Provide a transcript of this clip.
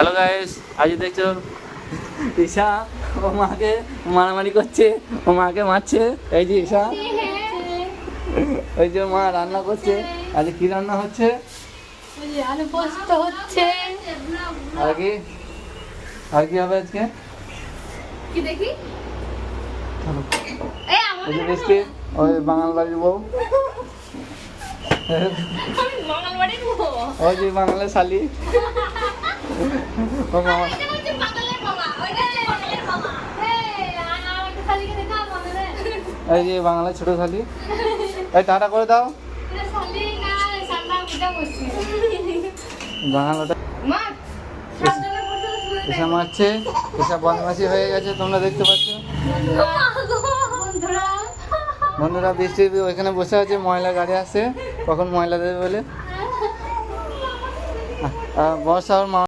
Hello guys, আজ দেখছো ঈশা ও মাকে মারামারি করছে, ও মাকে মারছে। এই যে ঈশা, ওই যে মা রান্না করছে। আজ কি রান্না হচ্ছে? আলু পোস্ত হচ্ছে। আর কি হবে আজকে? কি দেখি? ওই যে মিষ্টি, ওই বাঙাল বাড়ির বউ, ওই যে বাঙালের শালি, ও মামা। এই যে বাংলার ছোট শালি, এই টাটা করে দাও। বাংলাটা এসা মারছে, এসা বদমাশি হয়ে গেছে, তোমরা দেখতে পাচ্ছ। বন্ধুরা বৃষ্টি ওইখানে বসে আছে, ময়লা গাড়ি আসছে, কখন ময়লা দেবে বলে। বর্ষা ওর মা